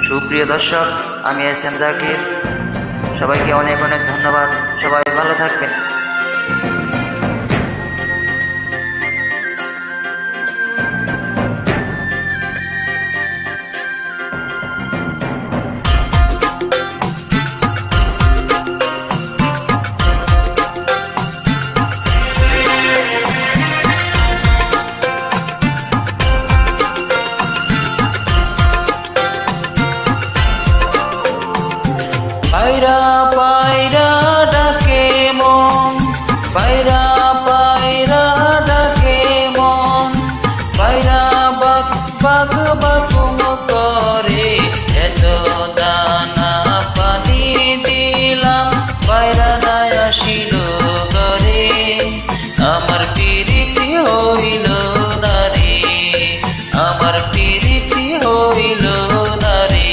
সুপ্রিয় দর্শক, আমি এস.এম. জাকির। সবাইকে অনেক অনেক ধন্যবাদ। সবাই ভালো থাকবেন। পায়রা পায়রা ডাকে মন, পায়রা পায়রা ডাকে মন, পায়রা বাক বাক বাকুম করে, এত দানা পানি দিলাম, পায়রা নাই আসিল ঘরে, আমার পিরিতি হইল না রে, আমার পিরিতি হইল না রে।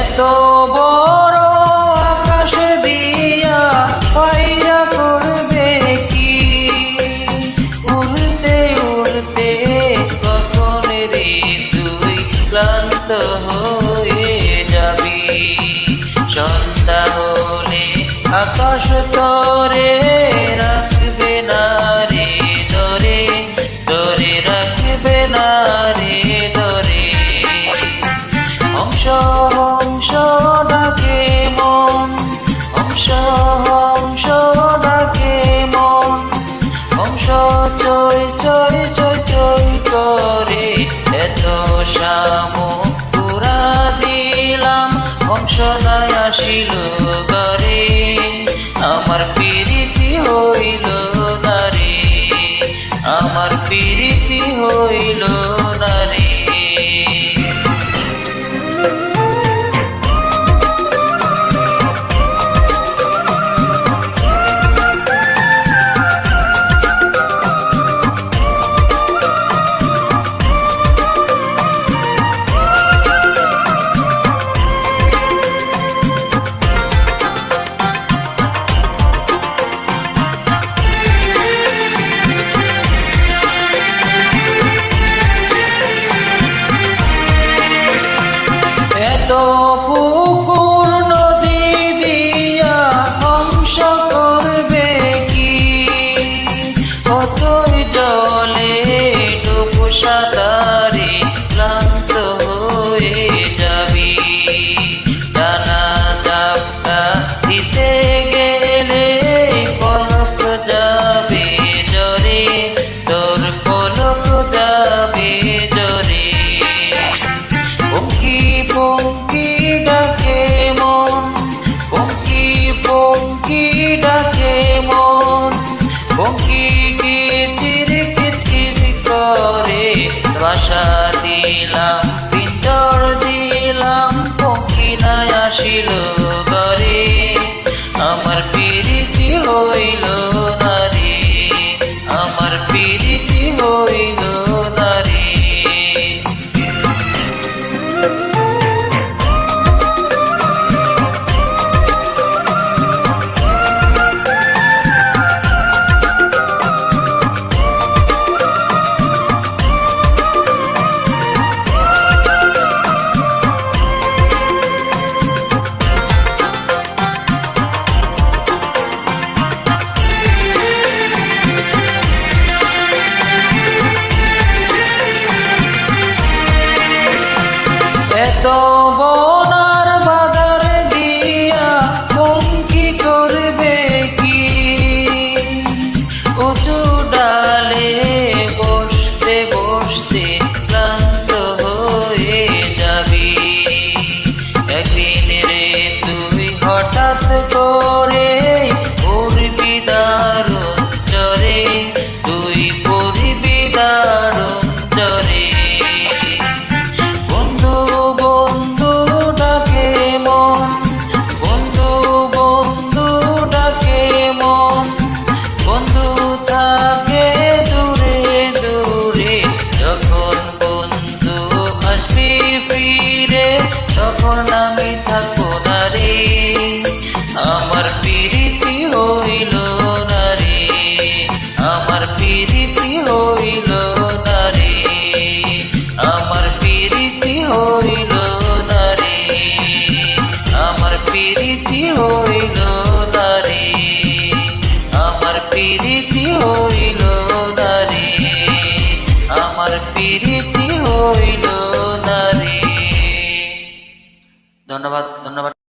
এত বড় আকাশ দিয়া পায়রা করবে কি, উড়তে উড়তে কখন রে তুই ক্লান্ত হয়ে যাবি, সন্ধ্যা হলে আকাশ তরে রাখবে না রে ধরে, ধরে রাখবে না রে ধরে। হংস হংস ডাকে মন, হংস হংস ডাকে মন, হংস চই চই চই চই করে, এত শাম পুরা দিলাম, হংস নাই আসিল ঘরে, আমার পিরিতি হইল না রে, আমার পিরিতি হইল না রে। এত পুকুর নদী দিয়া হংস করবে কি, কতই জলে ডুব সাঁতারে ক্লান্ত হয়ে যাবি, ডানা চাপটা দিতে গেলে পলক যাবে জরে, তোর পলক যাবে জরে। পঙ্কি পঙ্কি ডাকে মন, পঙ্কি পঙ্কি ডাকে মন, পঙ্কি কিচির কিচকিচ করে, বাসা দিলাম পিঞ্জর দিলাম, পঙ্কি নাই আসিল ঘরে, আমার পিরিতি হইল না রে, আমার পিরিতি হইল না রে। এত বনার বাজার দিয়া পঙ্কি করবে কি, উঁচু ডালে বসতে বসতে ক্লান্ত হয়ে যাবি, একদিন রে তুই হঠাৎ করে পড়বি দারুণ চরে, তুই পড়বি দারুণ চরে। আমার প্রীতি হইল না রে, আমার প্রীতি হইল না রে, আমার প্রীতি হইল না রে, আমার প্রীতি হইল না রে, আমার প্রীতি হইল না রে। ধন্যবাদ, ধন্যবাদ।